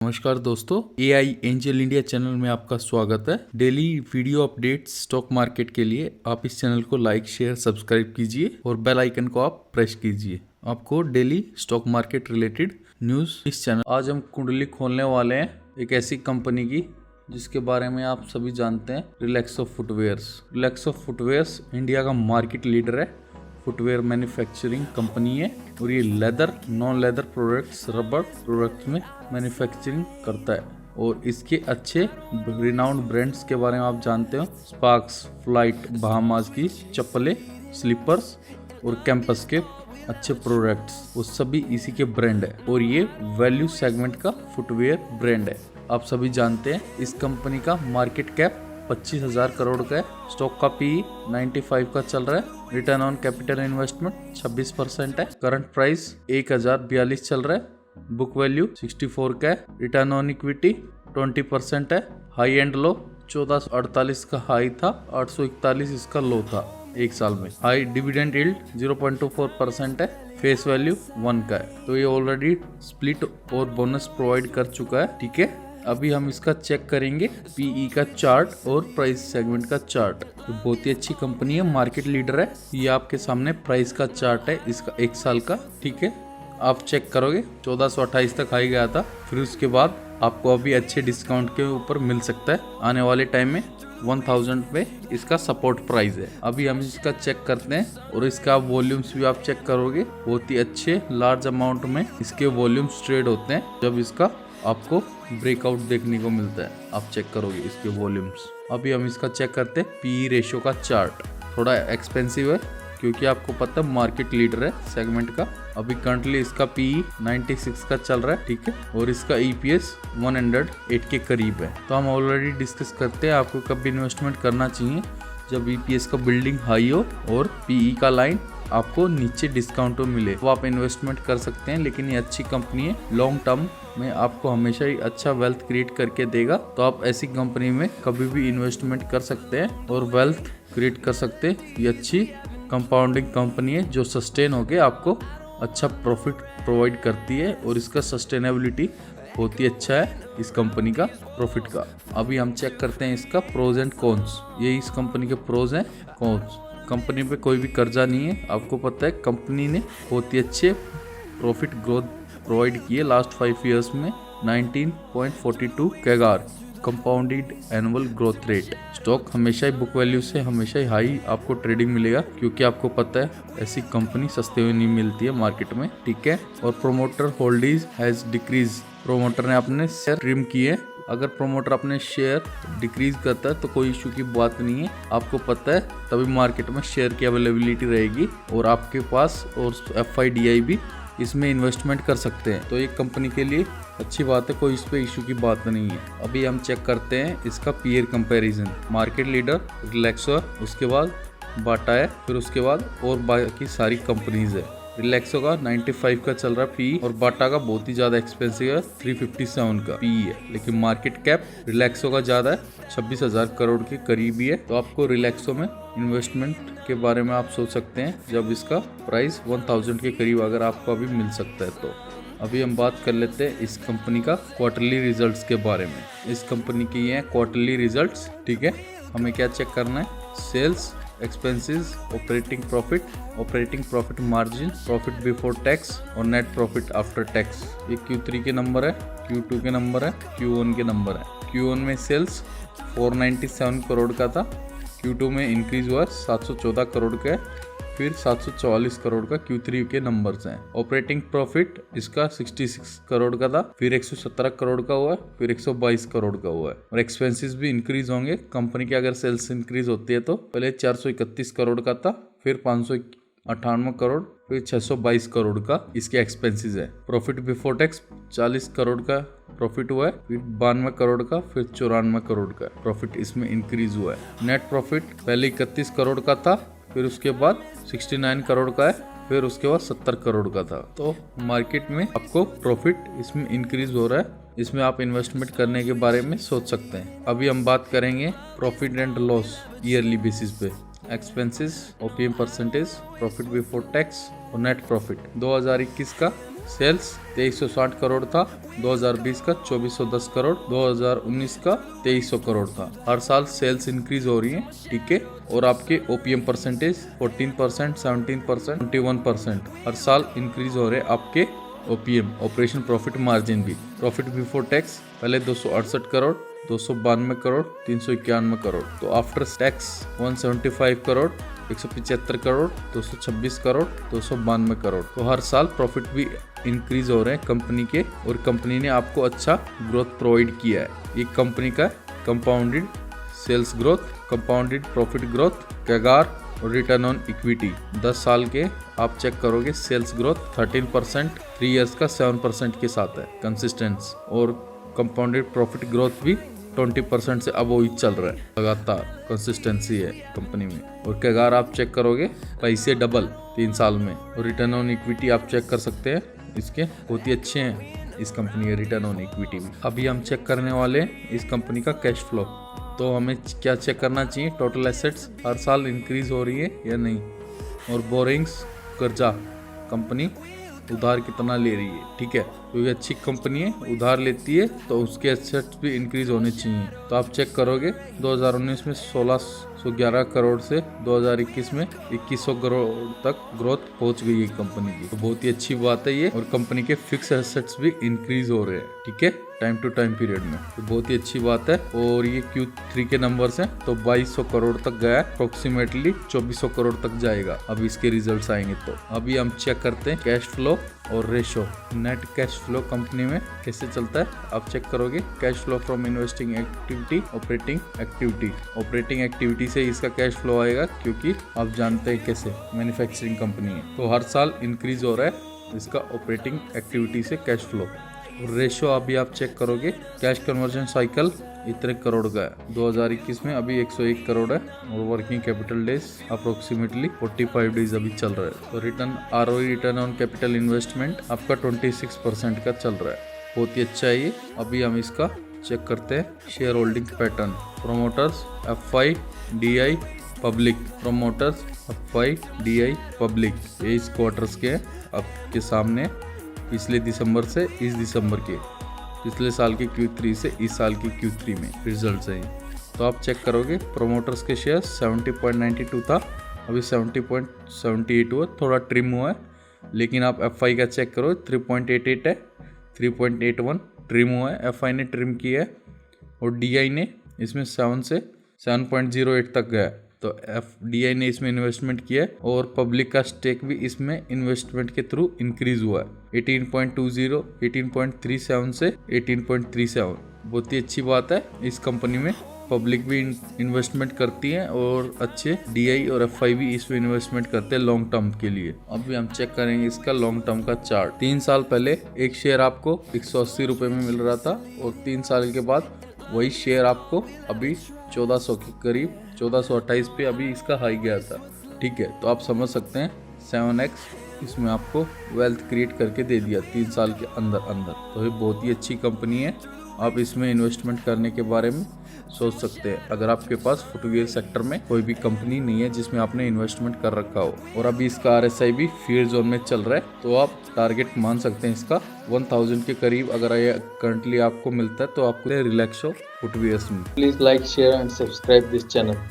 नमस्कार दोस्तों, AI angel India channel में आपका स्वागत है। Daily video updates stock market के लिए आप इस चैनल को लाइक, शेयर, सब्सक्राइब कीजिए और बेल आइकन को आप प्रेस कीजिए। आपको daily stock market related news इस चैनल। आज हम कुंडली खोलने वाले हैं एक ऐसी कंपनी की जिसके बारे में आप सभी जानते हैं, Relaxo footwears. Relaxo footwears India का मार्केट लीडर है, फुटवेयर मैन्युफैक्चरिंग कंपनी है और ये leather, non leather products, rubber products में मैन्युफैक्चरिंग करता है। और इसके अच्छे रिनाउंड ब्रांड्स के बारे में आप जानते हो, स्पार्क्स, फ्लाइट, बहामास की चप्पलें, स्लीपर्स और कैंपस के अच्छे प्रोडक्ट्स, वो सभी इसी के ब्रांड है। और ये वैल्यू सेगमेंट का फुटवेयर ब्रांड है। आप सभी जानते हैं इस कंपनी का मार्केट कैप 25,000 करोड़ का है। स्टॉक का PE 95 का चल रहा है। रिटर्न ऑन कैपिटल इन्वेस्टमेंट 26% है। करंट प्राइस 1042 चल रहा है। बुक वैल्यू 64 का है। रिटर्न ऑन इक्विटी 20% है। हाई एंड लो 1448 का हाई था, 841 इसका लो था एक साल में। हाई डिविडेंड यील्ड 0.24% है। फेस वैल्यू 1 का है। तो ये ऑलरेडी स्प्लिट और बोनस प्रोवाइड कर चुका है। ठीक है, अभी हम इसका चेक करेंगे PE का चार्ट और प्राइस सेगमेंट का चार्ट। तो बहुत ही अच्छी कंपनी है, मार्केट लीडर है। ये आपके सामने प्राइस का चार्ट है इसका एक साल का। ठीक है, आप चेक करोगे 1428 तक हाई गया था, फिर उसके बाद आपको अभी अच्छे डिस्काउंट के ऊपर मिल सकता है। आने वाले टाइम में 1000 पे इसका सपोर्ट प्राइस है। अभी हम इसका चेक करते हैं और इसका वॉल्यूम्स भी आप चेक करोगे, बहुत ही अच्छे लार्ज अमाउंट में इसके वॉल्यूम्स ट्रेड होते हैं। जब इसका आपको ब्रेकआउट देखने को मिलता है, आप चेक करोगे इसके वॉल्यूम्स। अभी हम इसका चेक करते हैं PE रेशियो का चार्ट। थोड़ा एक्सपेंसिव है क्योंकि आपको पता है मार्केट लीडर है सेगमेंट का। अभी करंटली इसका PE 96 का चल रहा है। ठीक है, और इसका EPS 108 के करीब है। तो हम ऑलरेडी डिस्कस करते हैं आपको कब इन्वेस्टमेंट करना चाहिए, जब EPS का बिल्डिंग हाई हो और PE का लाइन आपको नीचे डिस्काउंट मिले, वो आप इन्वेस्टमेंट कर सकते हैं। लेकिन ये अच्छी कंपनी है, लॉन्ग टर्म में आपको हमेशा ही अच्छा वेल्थ क्रिएट करके देगा। तो आप ऐसी कंपनी में कभी भी इन्वेस्टमेंट कर सकते हैं और वेल्थ क्रिएट कर सकते हैं। ये अच्छी कंपाउंडिंग कंपनी है जो सस्टेन होके आपको अच्छा प्रॉफिट प्रोवाइड करती है और इसका सस्टेनेबिलिटी बहुत ही अच्छा है इस कंपनी का प्रॉफिट का। अभी हम चेक करते हैं इसका प्रोज एंड कॉन्स। ये इस कंपनी के प्रोज हैं, कॉन्स। कंपनी पे कोई भी कर्जा नहीं है। आपको पता है कंपनी ने बहुत ही अच्छे प्रॉफिट ग्रोथ प्रोवाइड किए लास्ट 5 इयर्स में। 19.42 CAGR compounded annual growth rate. Stock हमेशा ही बुक वैल्यू से हमेशा ही हाई आपको ट्रेडिंग मिलेगा, क्योंकि आपको पता है ऐसी कंपनी सस्ते में नहीं मिलती है मार्केट में। ठीक है, और promoter holding has decrease. Promoter ने अपने शेयर ट्रिम किए। अगर प्रोमोटर अपने शेयर डिक्रीज करता है तो कोई इशू की बात नहीं है। आपको पता है तभी मार्केट में शेयर की अवेलेबिलिटी रहेगी और आपके पास और FIDI भी इसमें इन्वेस्टमेंट कर सकते हैं। तो ये कंपनी के लिए अच्छी बात है, कोई इस पे इशू की बात नहीं है। अभी हम चेक करते हैं इसका peer comparison. Market leader Relaxo है, उसके बाद बाटा है, फिर उसके बाद और बाकी सारी कंपनीज है। रिलैक्सो का 95 का चल रहा है PE और बाटा का बहुत ही ज्यादा एक्सपेंसिव है, 357 का PE है। लेकिन मार्केट कैप रिलैक्सो का ज्यादा है, 26,000 करोड़ के करीब ही है। तो आपको रिलैक्सो में इन्वेस्टमेंट के बारे में आप सोच सकते हैं जब इसका प्राइस 1000 के करीब अगर आपको अभी मिल सकता है तो। अभी हम बात कर लेते हैं इस कंपनी का क्वार्टरली रिजल्ट्स के बारे में। इस कंपनी के ये हैं क्वार्टरली रिजल्ट्स। ठीक है, हमें क्या चेक करना है, sales, expenses, operating profit margin, profit before tax और नेट प्रॉफिट आफ्टर टैक्स। ये Q3 के नंबर है, Q2 के नंबर है, Q1 के नंबर है। Q1 में सेल्स 497 करोड़ का था, Q2 में इंक्रीज हुआ 714 करोड़ का है, फिर 744 करोड़ का Q3 के नंबर्स हैं। ऑपरेटिंग प्रॉफिट इसका 66 करोड़ का था, फिर 117 करोड़ का हुआ है, फिर 122 करोड़ का हुआ है। और एक्सपेंसेस भी इंक्रीज होंगे। कंपनी की अगर सेल्स इंक्रीज होती है तो पहले 431 करोड़ का था, फिर 598 करोड़, फिर 622 करोड़ का इसके एक्सपेंसेस है। प्रॉफिट बिफोर टैक्स 40 करोड़ का प्रॉफिट हुआ है, फिर 92 करोड़ का, फिर 94 करोड़ का प्रॉफिट इसमें इंक्रीज हुआ है। नेट प्रॉफिट पहले 31 करोड़ का था, फिर उसके बाद 69 करोड़ का है, फिर उसके बाद 70 करोड़ का था। तो मार्केट में आपको प्रॉफिट इसमें इंक्रीज हो रहा है। इसमें आप इन्वेस्टमेंट करने के बारे में सोच सकते हैं। अभी हम बात करेंगे profit and loss yearly basis पे। Expenses, OPM percentage, profit before tax और नेट प्रॉफिट 2021 का सेल्स 2360 करोड़ था 2020 का, 2410 करोड़ 2019 का, 2300 करोड़ था। हर साल सेल्स इंक्रीज हो रही है, ठीक है। और आपके ओपीएम परसेंटेज 14%, 17%, 21% हर साल इंक्रीज हो रहे आपके ओपीएम, ऑपरेशन प्रॉफिट मार्जिन भी। प्रॉफिट बिफोर टैक्स पहले 268 करोड़, 292 करोड़, 391 करोड़, तो आफ्टर टैक्स 175 करोड़, 175 करोड़, 226 करोड़, 292 करोड़। तो हर साल प्रॉफिट भी इंक्रीज हो रहे हैं कंपनी के, और कंपनी ने आपको अच्छा ग्रोथ प्रोवाइड किया है। ये कंपनी का compounded sales growth, compounded profit growth, CAGR और रिटर्न ऑन इक्विटी 10 साल के आप चेक करोगे, सेल्स ग्रोथ 13%, 3 इयर्स का 7% के साथ है कंसिस्टेंस, और कंपाउंडेड प्रॉफिट ग्रोथ भी 20% से अब वही चल रहा है, लगातार कंसिस्टेंसी है कंपनी में। और कैगार आप चेक करोगे पैसे डबल 3 साल में, और रिटर्न ऑन इक्विटी आप चेक कर सकते हैं, इसके बहुत ही अच्छे हैं इस कंपनी के रिटर्न ऑन इक्विटी में। अभी हम चेक करने वाले हैं इस कंपनी का कैश फ्लो। तो हमें क्या चेक करना चाहिए, टोटल एसेट्स हर साल इंक्रीज हो रही है या नहीं, और बोरिंग्स कर्जा, कंपनी उधार कितना ले रही है, ठीक है। क्योंकि अच्छी कंपनी है, उधार लेती है, तो उसके एसेट्स भी इंक्रीज होने चाहिए। तो आप चेक करोगे 2019 में 1611 करोड़ से 2021 में 2100 करोड़ तक ग्रोथ पहुंच गई है कंपनी की। तो बहुत ही अच्छी बात है ये, और कंपनी के फिक्स एसेट्स भी इंक्रीज हो रहे हैं, ठीक है, टाइम टू टाइम पीरियड में। तो बहुत ही अच्छी बात है। और ये Q3 के नंबर्स हैं, तो 2200 करोड़ तक गया, अप्रोक्सीमेटली 2400 करोड़ तक जाएगा अब इसके रिजल्ट्स आएंगे। तो अभी हम चेक करते हैं कैश फ्लो और ratio. Net cash flow company में कैसे चलता है आप चेक करोगे, cash flow from investing activity, operating activity. Operating activity से इसका कैश फ्लो आएगा, क्योंकि आप जानते हैं कैसे मैन्युफैक्चरिंग कंपनी है, तो हर साल इंक्रीज हो रहा है इसका ऑपरेटिंग एक्टिविटी से कैश फ्लो। रेशो अभी आप चेक करोगे, कैश कन्वर्जन साइकिल इतने करोड़ का है 2021 में, अभी 101 करोड़ है, और working capital days approximately 45 days अभी चल रहा है। तो return ROE, return on capital investment आपका 26% का चल रहा है, बहुत ही अच्छा है ये। अभी हम इसका चेक करते हैं share holding pattern. Promoters FI DI public, promoters FI DI public, ये इस क्वार्टर्स के आपके सामने, पिछले दिसंबर से इस दिसंबर के, पिछले साल के Q3 से इस साल के Q3 में रिजल्ट्स हैं। तो आप चेक करोगे प्रोमोटर्स के शेयर 70.92 था, अभी 70.78 हुआ, थोड़ा ट्रिम हुआ है। लेकिन आप FI का चेक करो 3.88 है, 3.81 ट्रिम हुआ है, FI ने ट्रिम किया है। और DI ने इसमें 7 से 7.08 तक गया है, तो DI ने इसमें इन्वेस्टमेंट किया है, और पब्लिक का स्टेक भी इसमें इन्वेस्टमेंट के थ्रू इंक्रीज हुआ है 18.20, 18.37 से 18.37। बहुत ही अच्छी बात है, इस कंपनी में पब्लिक भी इन्वेस्टमेंट करती है, और अच्छे DI और FI भी इसमें इन्वेस्टमेंट करते हैं लॉन्ग टर्म के लिए। अभी हम चेक करेंगे इसका लॉन्ग टर्म का चार्ट। 3 साल पहले एक शेयर आपको 180 रुपये में मिल रहा था, और 3 साल के बाद वही शेयर आपको अभी 1400 के करीब, 1428 पे अभी इसका हाई गया था, ठीक है। तो आप समझ सकते हैं 7x इसमें आपको वेल्थ क्रिएट करके दे दिया 3 साल के अंदर। तो ये बहुत ही अच्छी कंपनी है, आप इसमें इन्वेस्टमेंट करने के बारे में सोच सकते हैं, अगर आपके पास फुटवियर सेक्टर में कोई भी कंपनी नहीं है जिसमें आपने इन्वेस्टमेंट कर रखा हो। और अभी इसका RSI भी फीयर जोन में चल रहा है, तो आप टारगेट मान सकते हैं इसका 1000 के करीब। अगर ये करंटली आपको मिलता है तो आपको रिलैक्स हो फुटवियर्स में। Please like, share and subscribe this channel.